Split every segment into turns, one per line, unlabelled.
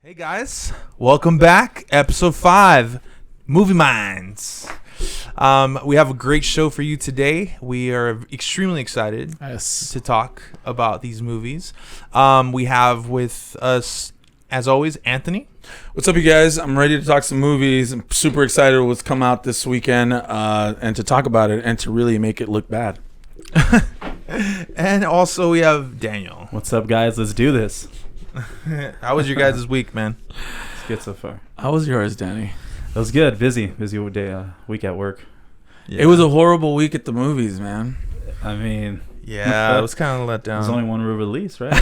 Hey guys, welcome back. Episode 5, Movie Minds. We have a great show for you today. We are extremely excited to talk about these movies. We have with us, as always, Anthony.
What's up, you guys? I'm ready to talk some movies. I'm super excited what's come out this weekend and to talk about it and to really make it look bad.
And also we have Daniel.
What's up, guys? Let's do this.
How was your guys' week, man?
It's good so far.
How was yours, Danny?
It was good. Busy day, week at work.
Yeah.
It was a horrible week at the movies, man.
I mean,
yeah, it was kind of let down.
there's only one release, right?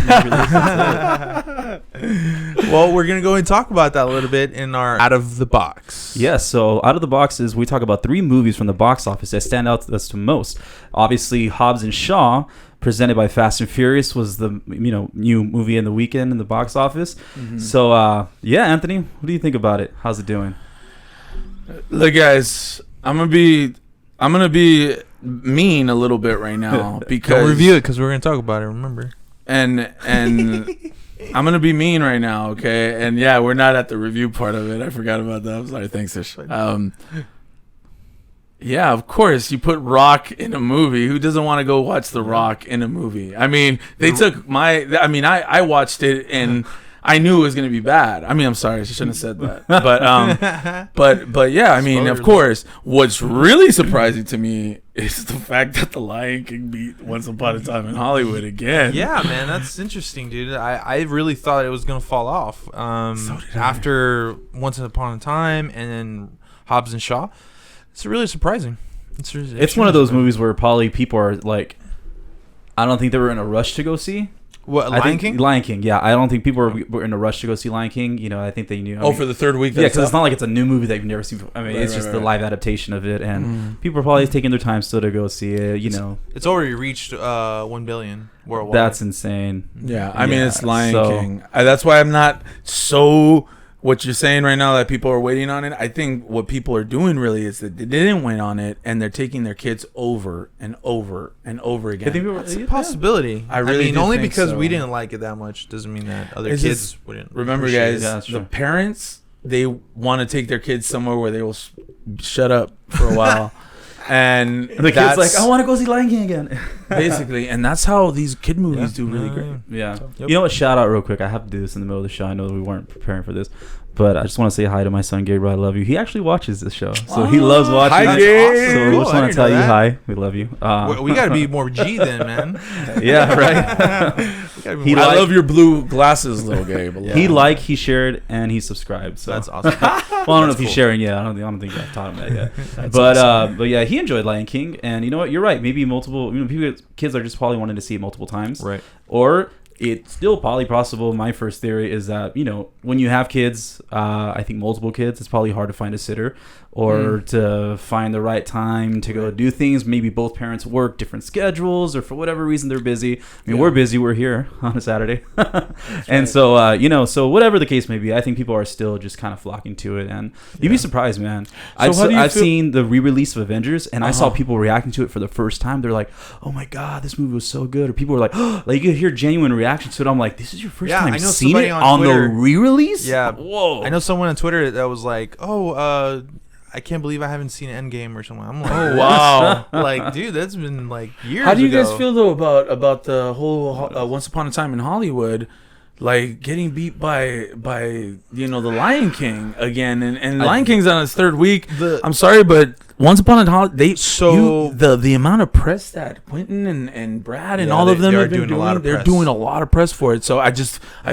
Well, we're going to go and talk about that a little bit in our Out of the Box.
Yes, so Out of the Boxes, we talk about 3 movies from the box office that stand out to us the most. Obviously, Hobbs Shaw, presented by Fast and Furious, was the new movie in the weekend in the box office. Mm-hmm. So, Anthony, what do you think about it? How's it doing?
Look, guys, I'm gonna be mean a little bit right now because
Don't review it because we're going to talk about it, remember?
and I'm gonna be mean right now, okay? And yeah, we're not at the review part of it. I forgot about that. I'm sorry. Thanks, Ish. Yeah, of course. You put Rock in a movie. Who doesn't want to go watch The Rock in a movie? I mean, I watched it and I knew it was going to be bad. I mean, I'm sorry. I shouldn't have said that. But yeah, I mean, of course, what's really surprising to me is the fact that The Lion King beat Once Upon a Time in Hollywood again.
Yeah, man, that's interesting, dude. I really thought it was going to fall off after Once Upon a Time and then Hobbs and Shaw. It's really surprising.
It's one of those movies where probably people are like, I don't think they were in a rush to go see.
What, Lion King?
Lion King, yeah. I don't think people were in a rush to go see Lion King. You know, I think they knew.
For the third week?
Yeah, because it's not like it's a new movie that you've never seen before. I mean, it's just the live adaptation of it. And people are probably taking their time still to go see it,
It's already reached 1 billion worldwide.
That's insane.
Yeah, I mean, it's Lion King. That's why I'm not so... What you're saying right now that people are waiting on it, I think what people are doing really is that they didn't wait on it and they're taking their kids over and over and over again.
It's a possibility.
I mean,
only because we didn't like it that much doesn't mean that other kids wouldn't.
Remember, guys, the parents, they want to take their kids somewhere where they will shut up for a while. And
the kid's like, I want to go see Lion King again.
Basically, and that's how these kid movies do really great.
Yeah. Yep. You know what? Shout out real quick. I have to do this in the middle of the show. I know that we weren't preparing for this, but I just want to say hi to my son Gabriel. I love you. He actually watches this show, so he loves watching.
Hi,
Gabe.
awesome.
So I just want to tell you hi. We love you.
We got to be more G then, man.
Yeah, right.
I love your blue glasses, little Gabe.
Yeah. He shared, and he subscribed. So
that's awesome.
Well, I don't know if he's sharing yet. I don't think I've taught him that yet. But yeah, he enjoyed Lion King, and you know what? You're right. Maybe multiple. Kids are just probably wanting to see it multiple times,
right?
Or it's still probably possible. My first theory is that when you have kids, I think multiple kids, it's probably hard to find a sitter or to find the right time to go do things. Maybe both parents work different schedules, or for whatever reason they're busy. I mean, we're busy. We're here on a Saturday, and so so whatever the case may be, I think people are still just kind of flocking to it, and you'd be surprised, man. So I've seen the re-release of Avengers, and I saw people reacting to it for the first time. They're like, "Oh my god, this movie was so good," or people were like, "Oh," like you could hear genuine reactions to it. I'm like, "This is your first time seeing it on the re-release?"
Yeah,
whoa.
I know someone on Twitter that was like, "Oh, I can't believe I haven't seen Endgame or something." I'm like,
"Oh wow!"
Like, dude, that's been like years.
How do you guys feel though about the whole Once Upon a Time in Hollywood, like getting beat by the Lion King again, and Lion King's on its third week? I'm sorry, but Once Upon a Time, the amount of press that Quentin and Brad and all of them have been doing, they're doing a lot of press for it. So I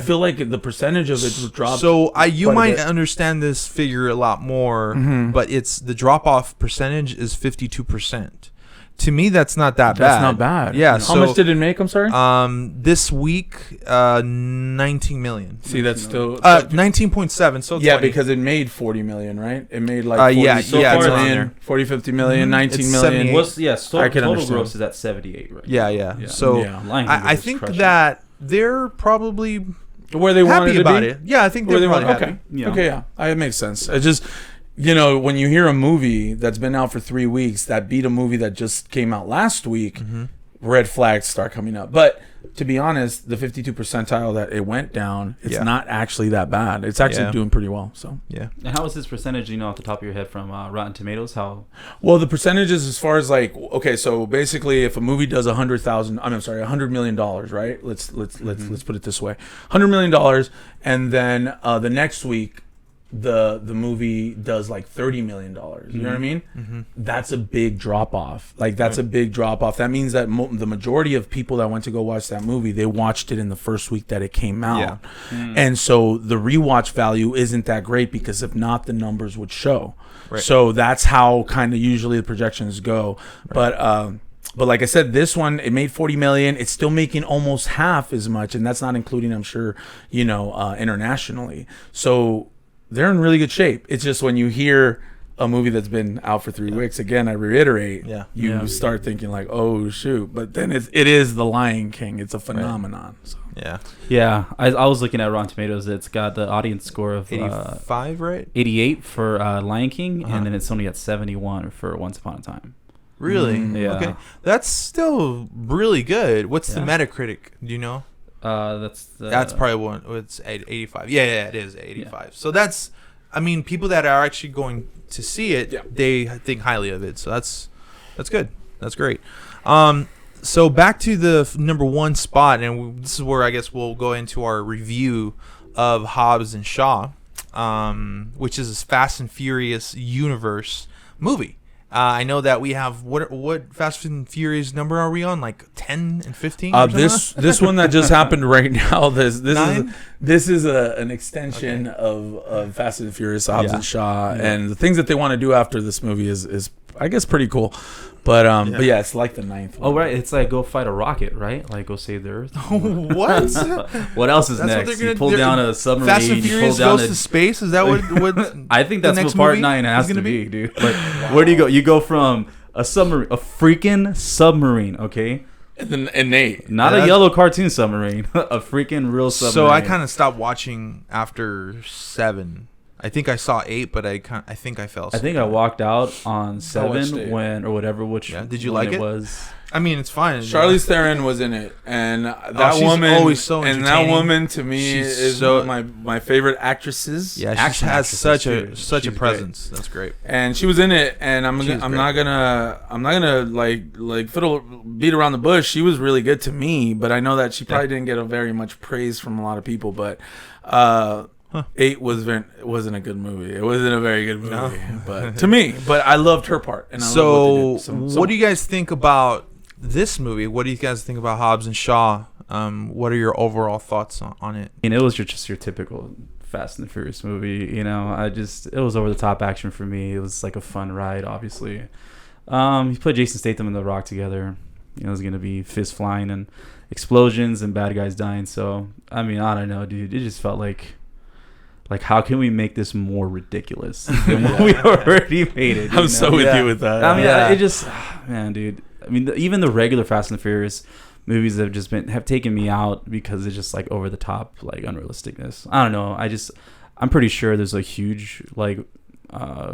feel like the percentage of it dropped.
So you might understand this figure a lot more, but it's the drop off percentage is 52%. To me, that's not that bad.
That's not bad.
Yeah.
How much did it make? I'm sorry.
This week, 19 million.
See, that's still
19.7. So
yeah, because it made 40 million, right? It made like 40, 50 million, 19 million.
Total gross is at 78, right?
Yeah. So I think that they're probably
where they
happy
wanted
about
to be.
it. Yeah, I think they're probably happy.
Okay, yeah, it makes sense. It just. When you hear a movie that's been out for 3 weeks that beat a movie that just came out last week, red flags start coming up. But to be honest, the 52 percentile that it went down, it's not actually that bad. It's actually doing pretty well. So
yeah.
And how is this percentage? Off the top of your head from Rotten Tomatoes? How?
Well, the percentages as far as like, okay, so basically, if a movie does $100 million, right? Let's put it this way, $100 million, and then the next week, the movie does like $30 million. You know what I mean? Mm-hmm. That's a big drop off. Like that's a big drop off. That means that the majority of people that went to go watch that movie, they watched it in the first week that it came out. Yeah. And so the rewatch value isn't that great, because if not, the numbers would show. Right. So that's how kind of usually the projections go. Right. But like I said, this one, it made $40 million. It's still making almost half as much, and that's not including, I'm sure, internationally. So they're in really good shape. It's just when you hear a movie that's been out for 3 weeks, again, I reiterate, you start thinking like, oh shoot. But then it is The Lion King. It's a phenomenon. Right. So.
Yeah. I was looking at Rotten Tomatoes. It's got the audience score of
85, right?
88 for Lion King, and then it's only at 71 for Once Upon a Time.
Really?
Yeah.
Okay. That's still really good. What's the Metacritic? Do you know?
That's
probably one. It's 85. Yeah, it is 85. Yeah. So that's, people that are actually going to see it, they think highly of it. So that's good. That's great. So back to the number one spot, and this is where I guess we'll go into our review of Hobbs and Shaw, which is a Fast and Furious universe movie. I know that we have what Fast and Furious number are we on? Like 10 and 15?
This one that just happened right now. This is an extension of Fast and Furious, Hobbs and Shaw, and the things that they want to do after this movie is I guess pretty cool. But yeah, it's like the 9th one.
Oh right, it's like go fight a rocket, right? Like go save the Earth.
What?
What else is next? You pull down a submarine.
Fast and Furious goes to space. Is that what?
I think that's what part 9 has to be, dude. Like, where do you go? You go from a submarine, a freaking submarine, okay?
And Nate,
not a yellow cartoon submarine, a freaking real submarine.
So I kind of stopped watching after 7. I think I saw 8, but I think I fell asleep.
I think I walked out on 7 when or whatever.
Did you like it?
Was.
It's fine.
Charlize Theron was in it, and that woman
always so entertaining.
And that woman to me is one of my favorite actresses.
Yeah, she has such a presence. Great. That's great.
And she was in it, and I'm not gonna like beat around the bush. She was really good to me, but I know that she probably didn't get very much praise from a lot of people. But 8 wasn't a good movie. It wasn't a very good movie, but to me. But I loved her part. And
what do you guys think about this movie? What do you guys think about Hobbs and Shaw? What are your overall thoughts on it?
It was just your typical Fast and the Furious movie. It was over the top action for me. It was like a fun ride, obviously. You put Jason Statham and The Rock together. It was gonna be fist flying and explosions and bad guys dying. So I don't know, dude. It just felt like how can we make this more ridiculous than what we already made it?
I'm so with you with that.
It just, man, dude. Even the regular Fast and the Furious movies have taken me out because it's just like over the top, like unrealisticness. I don't know. I'm pretty sure there's a huge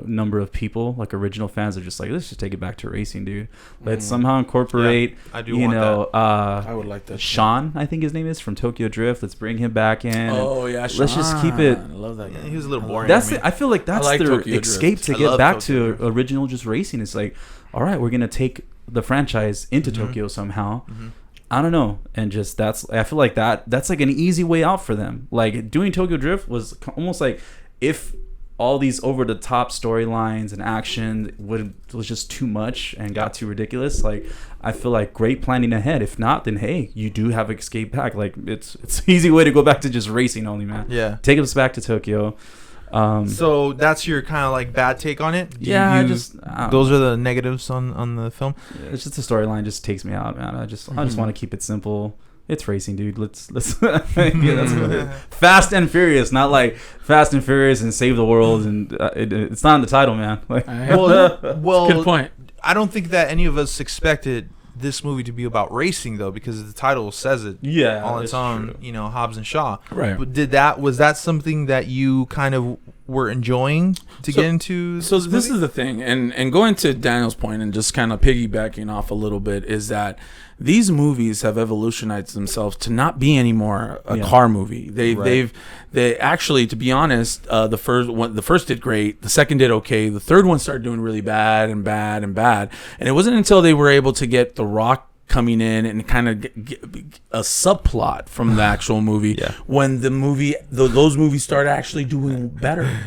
number of people, like original fans, are just like, let's just take it back to racing, dude. Let's somehow incorporate.
Yeah, I do want that.
I would like that.
Sean, I think his name is, from Tokyo Drift. Let's bring him back in.
Oh yeah, Sean.
Let's just keep it.
I love that guy.
Yeah, he was a little boring.
I feel like that's their
Tokyo
escape
Drift.
to get back to original just racing. It's like, all right, we're gonna take the franchise into Tokyo somehow. I don't know, and just I feel like that's like an easy way out for them. Like doing Tokyo Drift was almost like if all these over the top storylines and action was just too much and got too ridiculous. Like I feel like great planning ahead. If not, then hey, you do have escape back. Like it's an easy way to go back to just racing only, man.
Yeah,
take us back to Tokyo.
So that's your kind of like bad take on it? Those are the negatives on the film?
It's just the storyline just takes me out, man. I just want to keep it simple. It's racing, dude. Let's that's what it is. Fast and Furious, not like Fast and Furious and Save the World, and it's not in the title, man.
Well,
good point.
I don't think that any of us expected this movie to be about racing, though, because the title says it on its own. True. Hobbs and Shaw.
Right.
But was that something that you kind of were enjoying to get into.
So this is the thing, and going to Daniel's point and just kind of piggybacking off a little bit is that these movies have evolutionized themselves to not be anymore a car movie. They actually, to be honest, the first did great, the second did okay, the third one started doing really bad, and it wasn't until they were able to get The Rock coming in and kind of get a subplot from the actual movie when those movies started actually doing better,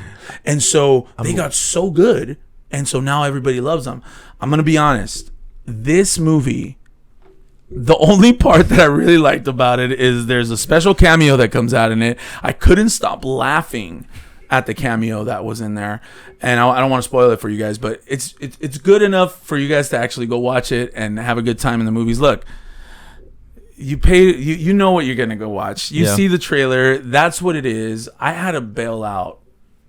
and so they got so good, and so now everybody loves them. I'm gonna be honest, this movie, the only part that I really liked about it is there's a special cameo that comes out in it. I couldn't stop laughing at the cameo that was in there, and I don't want to spoil it for you guys, but it's good enough for you guys to actually go watch it and have a good time in the movies. Look, you pay, you know what you're gonna go watch. You see the trailer, that's what it is. I had to bail out.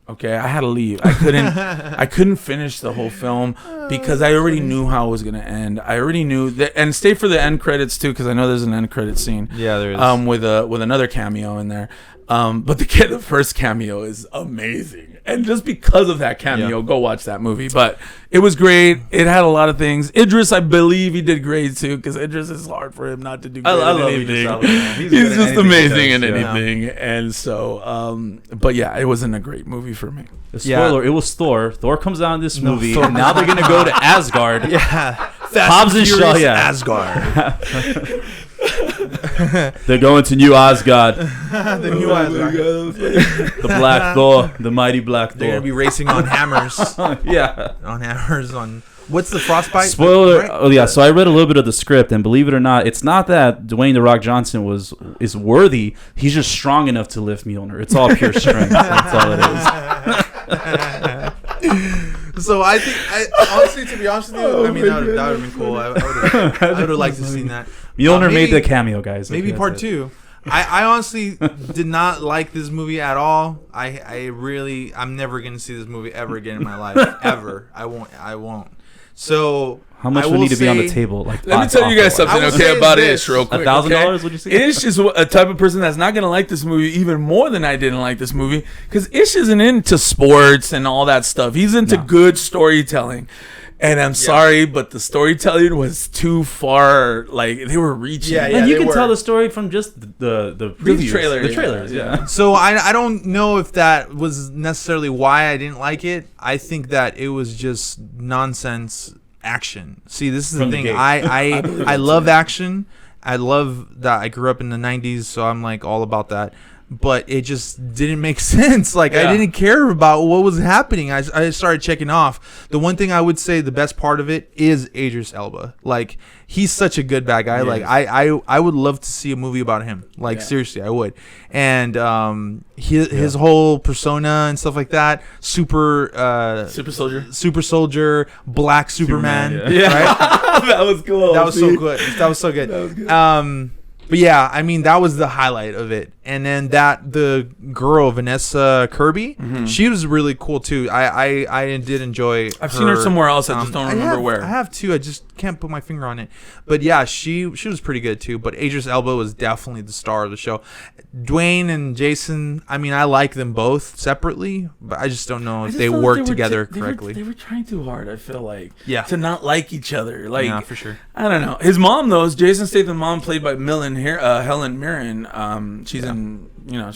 Okay, I had to leave. I couldn't finish the whole film because I already knew how it was gonna end. I already knew that, and stay for the end credits too, because I know there's an end credit scene.
Yeah, there is.
With another cameo in there. But the first cameo is amazing, and just because of that cameo, go watch that movie. But it was great. It had a lot of things. Idris, I believe he did great too, because Idris is hard for him not to do great. I love anything. He's just amazing in anything, and so. But yeah, it wasn't a great movie for me.
Spoiler: it was Thor. Thor comes out in this movie, and now they're gonna go to Asgard. Hobbs and Shaw.
Asgard.
They're going to New Asgard.
The new Asgard.
The Black Thor, the mighty Black Thor.
They're gonna be racing on hammers. On what's the frostbite?
Spoiler. Right? Oh yeah. So I read a little bit of the script, and believe it or not, it's not that Dwayne "The Rock" Johnson is worthy. He's just strong enough to lift Mjolnir. It's all pure strength. That's all it
is. So I think, honestly, to be honest with you, I mean that would have been cool. I would have liked to have seen that.
Mjolnir made the cameo, guys.
Maybe part 2. I honestly did not like this movie at all. I'm never gonna see this movie ever again in my life. Ever. I won't. So
how much would need to be on the table? Like,
let me tell you guys something, about Ish, real quick.
$1,000? Would you say?
Ish is a type of person that's not gonna like this movie even more than I didn't like this movie, because Ish isn't into sports and all that stuff. He's into good storytelling. And I'm sorry, but the storytelling was too far. Like, they were reaching.
And you can tell the story from just the previews,
trailers.
The trailers, yeah.
So I don't know if that was necessarily why I didn't like it. I think that it was just nonsense action. See, this is the thing. I love action. I love that. I grew up in the 90s, so I'm like all about that. But it just didn't make sense. Like, I didn't care about what was happening. I started checking off. The one thing I would say, the best part of it is Idris Elba. Like, he's such a good bad guy. Like, I would love to see a movie about him. Like, seriously, I would. And his whole persona and stuff like that. Super soldier, black Superman. Right?
That was cool.
That was so good. That was so good. But yeah, I mean, that was the highlight of it. And then the girl, Vanessa Kirby, she was really cool too. I did enjoy
I've seen her somewhere else. I just don't remember where.
I have too. I just can't put my finger on it. But yeah, she was pretty good too. But Idris Elba was definitely the star of the show. Dwayne and Jason, I mean, I like them both separately, but I just don't know if they work together correctly.
They were trying too hard, I feel like. Yeah. To not like each other. Like,
yeah, for sure.
I don't know. His mom, though, is Jason Statham's mom, played by Helen Mirren. She's in jail.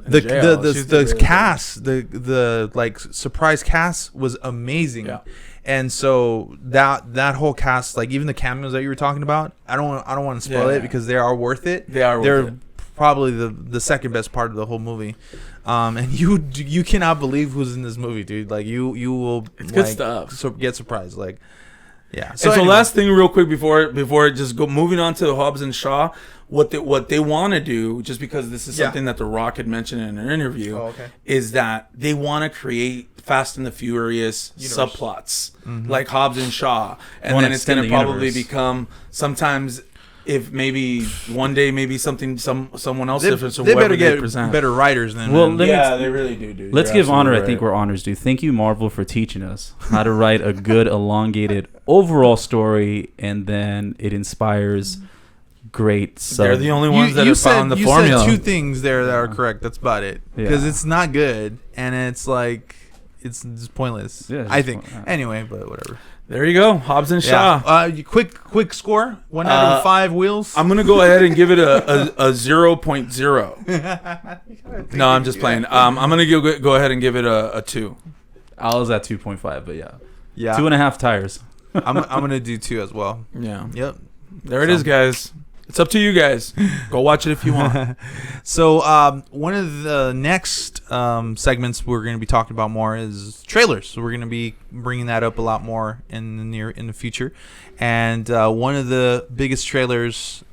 The cast, the like surprise cast was amazing. Yeah. And so that whole cast, like even the cameos that you were talking about, I don't want to spoil it because they are worth it. They're probably the second best part of the whole movie. And you cannot believe who's in this movie, dude. Like you will.
It's good stuff.
So get surprised, like. Yeah.
So anyway. Last thing, real quick, before just moving on to the Hobbs and Shaw, what they want to do, just because this is something that The Rock had mentioned in an interview, is that they want to create Fast and the Furious subplots like Hobbs and Shaw, and then it's going to probably become sometimes. If maybe one day, maybe someone else different. So
they better get better writers than.
Well, they really do. Dude.
Let's give honor. Right. I think where honors due. Thank you, Marvel, for teaching us how to write a good, elongated overall story, and then it inspires great.
They're the only ones that have found the formula.
You said 2 things there that are correct. That's about it. Because it's not good, and it's like it's just pointless. Yeah, I think. Anyway, but whatever.
There you go, Hobbs and Shaw.
Quick score. 1 out of 5 wheels.
I'm gonna go ahead and give it a 0.0. No, I'm just playing. I'm gonna go ahead and give it a 2.
I was at 2.5, but yeah, 2.5 tires.
I'm gonna do 2 as well.
Yeah.
Yep.
There it is, guys. It's up to you guys. Go watch it if you want.
So one of the next segments we're going to be talking about more is trailers. So we're going to be bringing that up a lot more in the future. And one of the trailers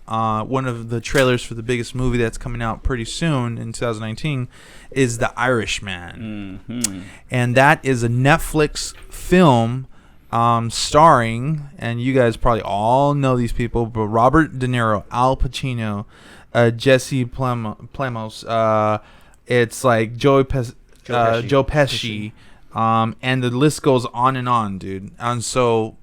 for the biggest movie that's coming out pretty soon in 2019 is The Irishman. Mm-hmm. And that is a Netflix film starring, and you guys probably all know these people, but Robert De Niro, Al Pacino, Jesse Plemons, it's like Joe Pesci, and the list goes on and on, dude. And so,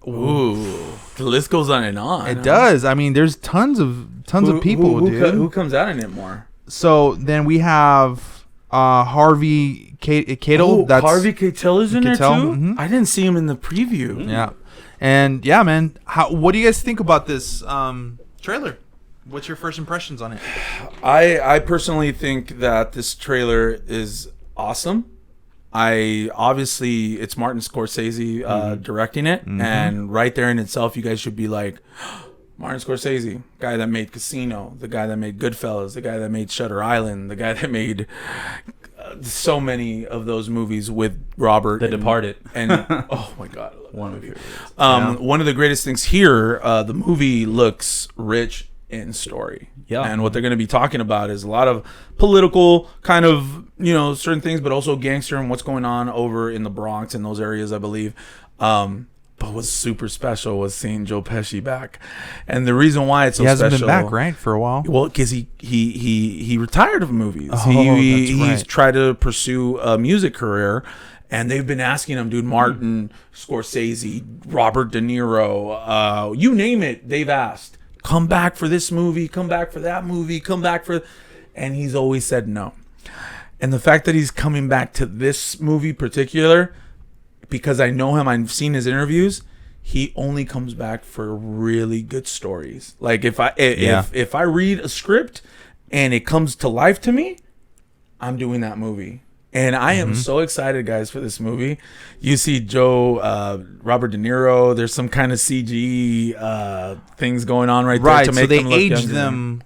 the list goes on and on.
It does. I mean, there's tons of people, dude.
Who comes out in it more?
So then we have Harvey Keitel.
That's Harvey Keitel is in there too.
Mm-hmm.
I didn't see him in the preview.
Yeah, and yeah, man. What do you guys think about this trailer? What's your first impressions on it?
I personally think that this trailer is awesome. It's Martin Scorsese directing it, and right there in itself, you guys should be like, Martin Scorsese, guy that made Casino, the guy that made Goodfellas, the guy that made Shutter Island, the guy that made so many of those movies with Robert.
The Departed.
And oh my God. One of One of the greatest things here, the movie looks rich in story.
Yeah.
And what they're going to be talking about is a lot of political kind of, certain things, but also gangster and what's going on over in the Bronx and those areas, I believe. But what's super special was seeing Joe Pesci back, and the reason why it's so special.
He hasn't been back, right, for a while.
Well, because he retired from movies.
Oh,
He's tried to pursue a music career, and they've been asking him, dude, Martin Scorsese, Robert De Niro, you name it, they've asked, come back for this movie, come back for that movie, come back for, and he's always said no. And the fact that he's coming back to this movie particular, because I know him, I've seen his interviews, he only comes back for really good stories. Like if I read a script and it comes to life to me, I'm doing that movie. And I am so excited, guys, for this movie. You see Robert De Niro, there's some kind of CG things going on there to make them look younger. Right, so they aged them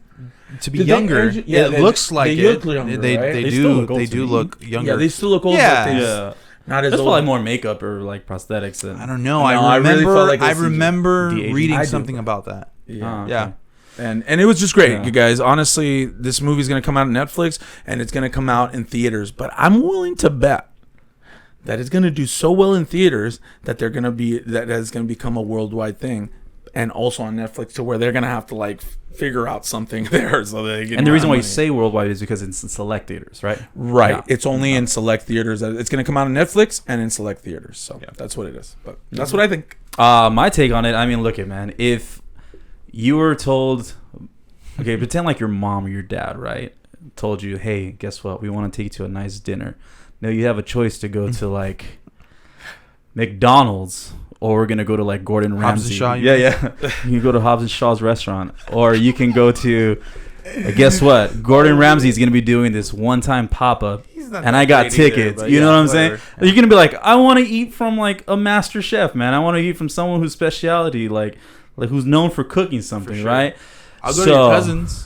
to be younger. It looks like
they look younger,
they do look younger.
Yeah, they still look old.
Yeah.
Not as That's probably more makeup or like prosthetics.
I don't know. I remember reading something about that.
Yeah.
Yeah.
And it was just great, you guys. Honestly, this movie's going to come out on Netflix and it's going to come out in theaters. But I'm willing to bet that it's going to do so well in theaters that is going to become a worldwide thing, and also on Netflix, to where they're going to have to like figure out something there so they can.
And the reason why you say worldwide is because it's in select theaters, right?
Right. Yeah. It's only in select theaters. It's going to come out on Netflix and in select theaters. So that's what it is. But that's what I think.
My take on it, I mean, look it, man. If you were told, okay, pretend like your mom or your dad, right, told you, hey, guess what? We want to take you to a nice dinner. Now you have a choice to go to like McDonald's, or we're gonna go to like Gordon Ramsay.
Shaw,
yeah. You can go to Hobbs and Shaw's restaurant, or you can go to. Guess what? Gordon Ramsay's gonna be doing this one-time pop-up, and I got tickets. Either, you know what I'm saying? Yeah. You're gonna be like, I want to eat from like a master chef, man. I want to eat from someone whose specialty, like who's known for cooking something, right?
I'll go to your cousin's.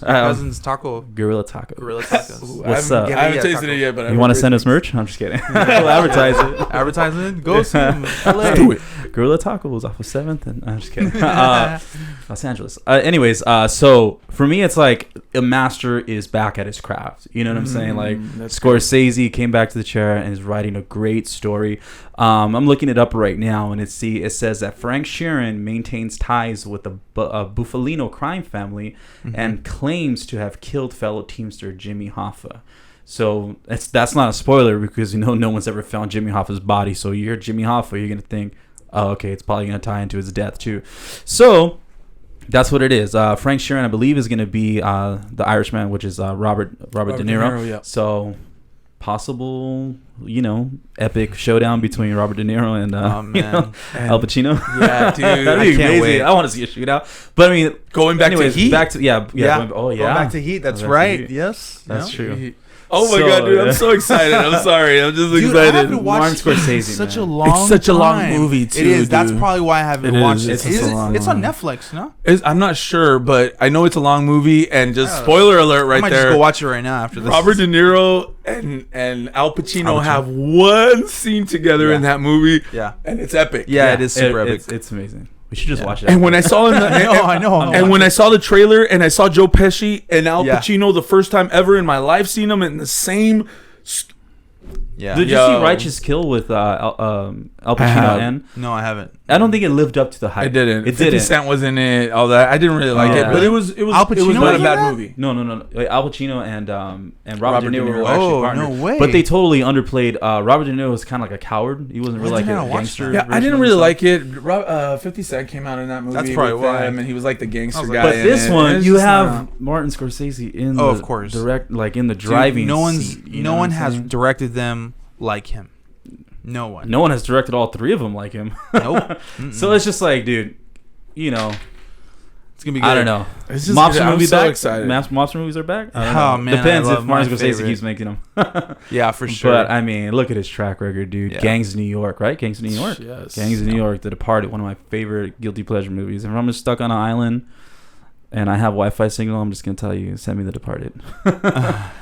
Taco.
Gorilla Tacos.
Gorilla Tacos.
What's up?
I haven't tasted it yet, but
you want to send us merch? I'm just kidding. We'll advertise it.
Advertising it? Go see them.
Let's do it. Gorilla Tacos off of 7th, and I'm just kidding. Los Angeles. Anyways, so for me, it's like a master is back at his craft. You know what I'm saying? Like Scorsese came back to the chair and is writing a great story. I'm looking it up right now, and it says that Frank Sheeran maintains ties with the Buffalino crime family and claims to have killed fellow teamster Jimmy Hoffa. So that's not a spoiler, because no one's ever found Jimmy Hoffa's body. So you hear Jimmy Hoffa, you're gonna think, oh, okay, it's probably gonna tie into his death too. So That's what it is. Frank Sheeran, I believe, is going to be the Irishman, which is Robert De Niro.
Yeah.
So possible, epic showdown between Robert De Niro and Al Pacino.
Yeah, dude,
that'd be amazing. Wait. I want to see a shootout. But I mean,
going back to Heat.
Going back to Heat. That's right. Yes,
that's true.
Oh my god, dude! I'm so excited. I'm sorry. I'm just excited.
Martin Scorsese.
It's such a long movie too. It is. Dude. That's probably why I haven't watched it. It's on Netflix, no?
I'm not sure, but I know it's a long movie. And just spoiler alert, right there. I might just
go watch it right now after this.
Robert De Niro and Al Pacino have one scene together in that movie.
Yeah,
and it's epic.
Yeah, it is super epic.
It's amazing. We should just watch it.
And when I saw him, I know. And when I saw the trailer and I saw Joe Pesci and Al Pacino the first time ever in my life, seeing them in the same.
Did you see Righteous Kill with Al Pacino?
No, I haven't.
I don't think it lived up to the hype.
It didn't. 50 Cent was in it. All that. I didn't really like it, but it was
Al Pacino.
It was not a bad movie.
No. Al Pacino and Robert De Niro were actually partners.
No way.
But they totally underplayed. Robert De Niro was kind of like a coward. He wasn't really like a gangster.
Yeah, I didn't really like it. 50 Cent came out in that movie.
That's probably why.
And he was like the gangster guy.
But this one, you have Martin Scorsese in
of course,
direct, like in the driving.
No one has directed them like him. No one
has directed all three of them like him.
Nope.
So it's just like, dude,
it's gonna be good.
I don't know.
Mobster movies back. Excited.
Mobster movies are back.
Oh man,
depends if Martin Scorsese keeps making them.
Yeah, for sure.
But I mean, look at his track record, dude. Yeah. Gangs of New York, right? Gangs of New York.
Yes.
Gangs of New York. The Departed, one of my favorite guilty pleasure movies. If I'm just stuck on an island and I have Wi-Fi signal, I'm just gonna tell you, send me The Departed.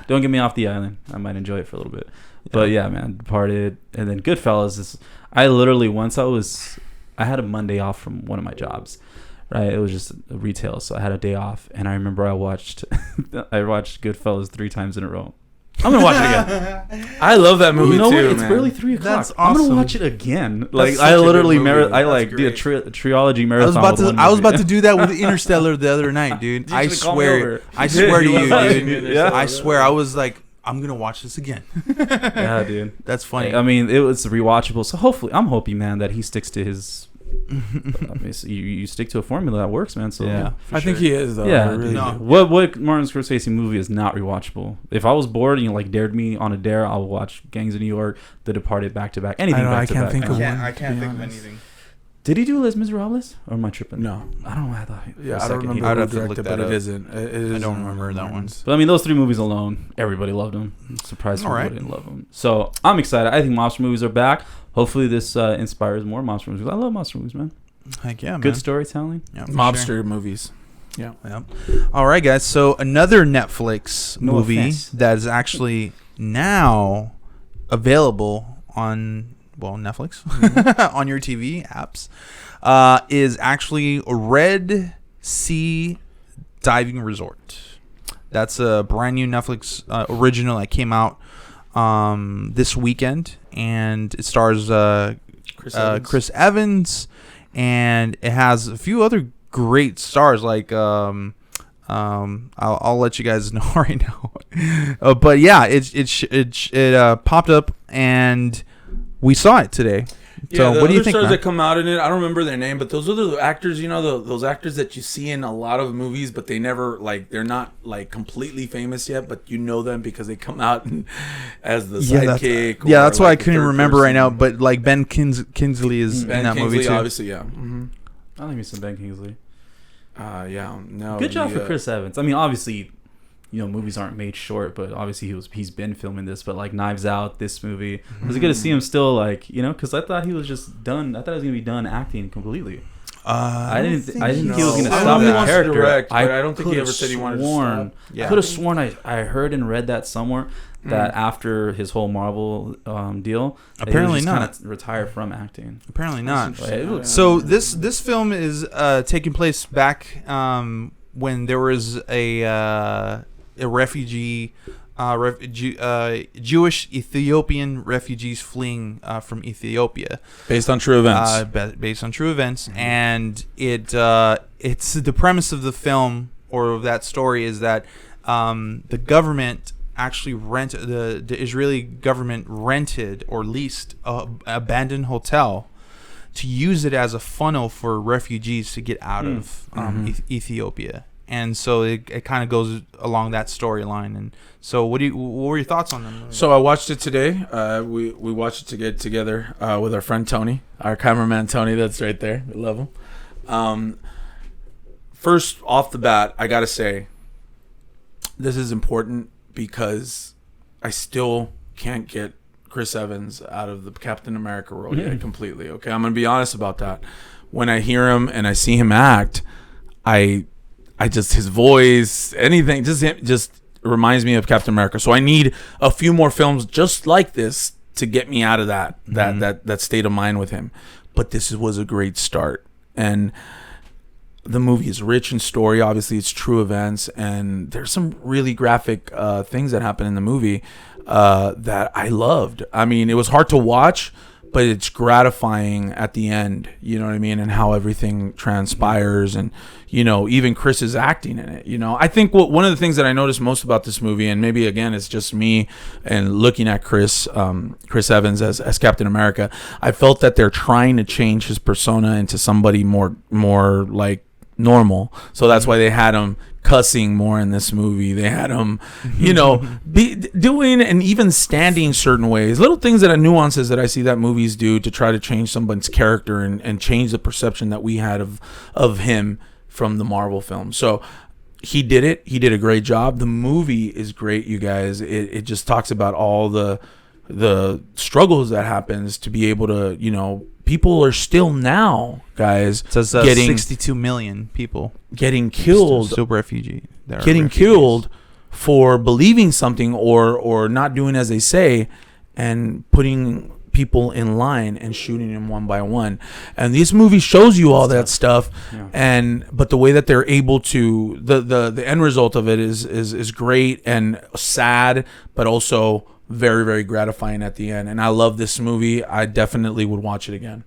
Don't get me off the island. I might enjoy it for a little bit. But yeah, man, Departed, and then Goodfellas. I literally I had a Monday off from one of my jobs, right? It was just retail, so I had a day off, and I remember I watched Goodfellas 3 times in a row. I'm gonna watch it again.
I love that movie too.
It's barely 3 o'clock.
That's awesome.
I'm gonna watch it again. Like I literally did a trilogy marathon.
I was about to do that with Interstellar the other night, dude. I swear to you, dude. I swear I was like, I'm gonna watch this again.
Yeah, dude.
That's funny.
I mean, it was rewatchable. So I'm hoping, man, that he sticks to his. You stick to a formula that works, man. So
yeah,
I think he is though.
Yeah,
really.
No. What Martin Scorsese movie is not rewatchable? If I was bored and you like dared me on a dare, I'll watch Gangs of New York, The Departed back to back, anything back to back.
I can't think of anything.
Did he do Les Miserables? Or am I tripping?
No.
I don't know. I thought.
Yeah, I don't remember.
I'd have to look that
but
up.
It isn't.
I don't remember that one.
But I mean, those 3 movies alone, everybody loved them. I'm surprised people didn't love them. So I'm excited. I think monster movies are back. Hopefully this inspires more monster movies. I love monster movies, man.
Heck yeah, man.
Good storytelling.
Yeah,
mobster movies. Yeah.
All right, guys. So another Netflix movie that is actually now available on Netflix on your TV apps is actually Red Sea Diving Resort. That's a brand new Netflix original that came out this weekend, and it stars Chris Evans, and it has a few other great stars like I'll let you guys know right now. But yeah, it popped up and we saw it today.
Yeah,
so what do you think,
stars
man?
that come out in it, I don't remember their name, but those are the actors, those actors that you see in a lot of movies, but they never, they're not, completely famous yet, but you know them because they come out as the sidekick.
That's why I couldn't remember right now, but, Ben Kingsley is in that movie, too.
Obviously, yeah. Mm-hmm.
I think it's Ben Kingsley.
No.
Good job for Chris Evans. I mean, obviously, movies aren't made short, but obviously he's been filming this. But Knives Out, this movie, it was good to see him still because I thought he was just done. I thought he was gonna be done acting completely. I didn't think he was gonna stop the character.
Direct, but I don't think he ever said he wanted to stop.
I could have sworn I heard and read that somewhere that after his whole Marvel deal,
apparently
he
not
kind of retire from acting.
Apparently not. So this film is taking place back when there was a refugee, Jewish Ethiopian refugees fleeing from Ethiopia,
based on true events.
And it's the premise of the film or of that story is that the government actually the Israeli government rented or leased an abandoned hotel to use it as a funnel for refugees to get out of Ethiopia. And so it kind of goes along that storyline. And so what were your thoughts on them?
So I watched it today. We watched it together with our friend Tony, our cameraman Tony. That's right there. We love him. First off the bat, I gotta say, this is important because I still can't get Chris Evans out of the Captain America role yet completely. Okay, I'm gonna be honest about that. When I hear him and I see him act, I just, his voice, anything, just reminds me of Captain America. So I need a few more films just like this to get me out of that state of mind with him. But this was a great start, and the movie is rich in story. Obviously, it's true events, and there's some really graphic things that happen in the movie that I loved. I mean, it was hard to watch, but it's gratifying at the end, you know what I mean, and how everything transpires, and even Chris's acting in it. I think one of the things that I noticed most about this movie, and maybe again it's just me and looking at Chris Evans as Captain America, I felt that they're trying to change his persona into somebody more like normal. So that's why they had him cussing more in this movie. They had him, be doing and even standing certain ways, little things that are nuances that I see that movies do to try to change someone's character and change the perception that we had of him from the Marvel film. So he did it. He did a great job. The movie is great, you guys. It just talks about all the struggles that happens to be able to, people are still now, guys,
it says getting 62 million people
getting killed,
still refugee,
getting killed for believing something or not doing as they say, and putting people in line and shooting them one by one. And this movie shows you all that stuff. Yeah. But the way that they're able to, the end result of it is great and sad, but also very, very gratifying at the end. And I love this movie. I definitely would watch it again.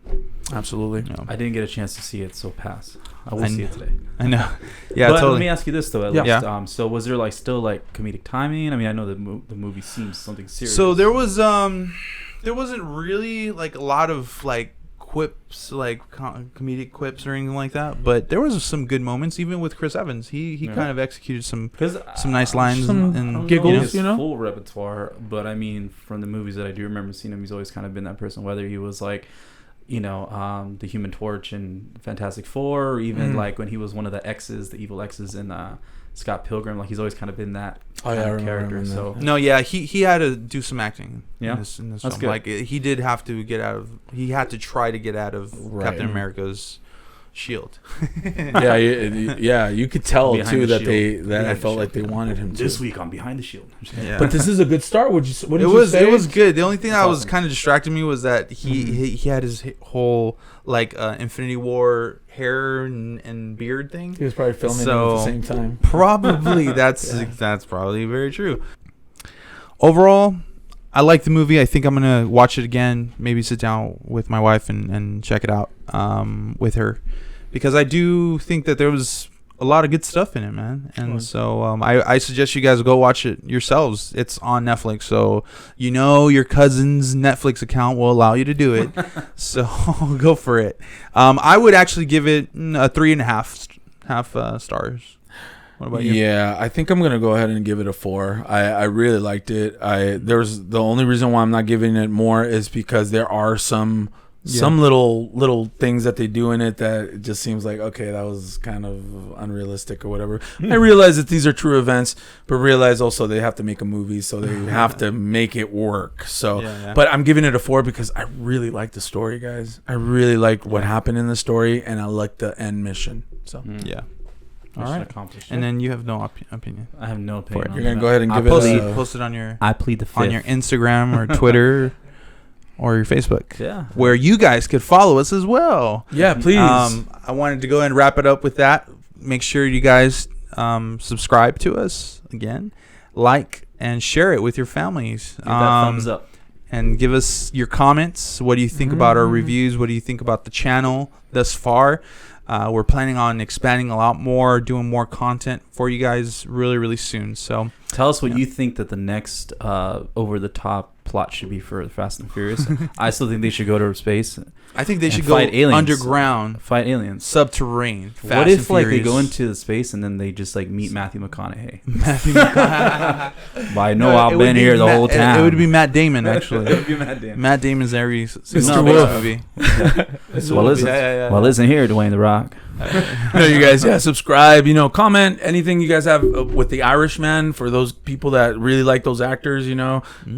Absolutely.
No. I didn't get a chance to see it, so pass. I will see it today.
I know. Yeah,
but
totally.
Let me ask you this though. At least, so was there still comedic timing? I mean, I know the movie seems something serious.
So there was there wasn't really a lot of quips, comedic quips or anything like that, but there was some good moments even with Chris Evans. He kind of executed some nice lines and
giggles,
full repertoire. But I mean, from the movies that I do remember seeing him, he's always kind of been that person, whether he was the Human Torch in Fantastic Four, or even when he was one of the evil exes in Scott Pilgrim. He's always kind of been that kind of character. So
he had to do some acting. Yeah, in this
that's
film.
Good.
He did have to get out of. He had to try to get out of Captain America's shield.
You could tell too that I felt like they wanted him to.
This week on Behind the Shield.
Yeah. But this is a good start. What did
you say?
It
was good. The only thing that was kind of distracting me was that he had his whole Infinity War hair and beard thing.
He was probably filming it at the same time.
Probably that's probably very true. Overall, I like the movie. I think I'm gonna watch it again. Maybe sit down with my wife and check it out with her, because I do think that there was a lot of good stuff in it, man. And so I suggest you guys go watch it yourselves. It's on Netflix, so your cousin's Netflix account will allow you to do it. So go for it. I would actually give it a 3.5 stars. What about you?
Yeah, I think I'm gonna go ahead and give it a 4. I really liked it. The only reason why I'm not giving it more is because there are some little things that they do in it that it just seems like, okay, that was kind of unrealistic or whatever. I realize that these are true events, but realize also they have to make a movie, so they have to make it work. So, but I'm giving it a 4 because I really like the story, guys. I really like what happened in the story, and I like the end mission. So
all right. And then you have no opinion.
I have no opinion.
You're gonna go ahead and
post it on your.
I plead the fifth.
On your Instagram or Twitter. Or your Facebook, where you guys could follow us as well.
Yeah, please.
I wanted to go ahead and wrap it up with that. Make sure you guys subscribe to us again, like and share it with your families.
Give that thumbs up.
And give us your comments. What do you think about our reviews? What do you think about the channel thus far? We're planning on expanding a lot more, doing more content for you guys really, really soon. So
tell us what you think that the next over-the-top plot should be for Fast and Furious. I still think they should go to space.
I think they should go underground,
fight aliens,
subterranean.
What if like they go into the space and then they just like meet Matthew McConaughey? By I've been here the whole time.
It would be Matt Damon actually.
It would be Matt Damon.
Matt Damon's every
Mr. Wolf movie. Well, listen here, Dwayne The Rock.
You guys, subscribe. Comment anything you guys have with the Irishman for those people that really like those actors.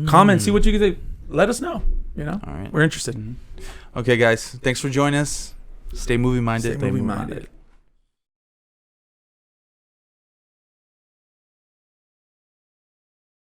Comment, see what you think. Let us know. All
right,
we're interested.
Okay, guys, thanks for joining us. Stay movie minded.
Stay movie minded.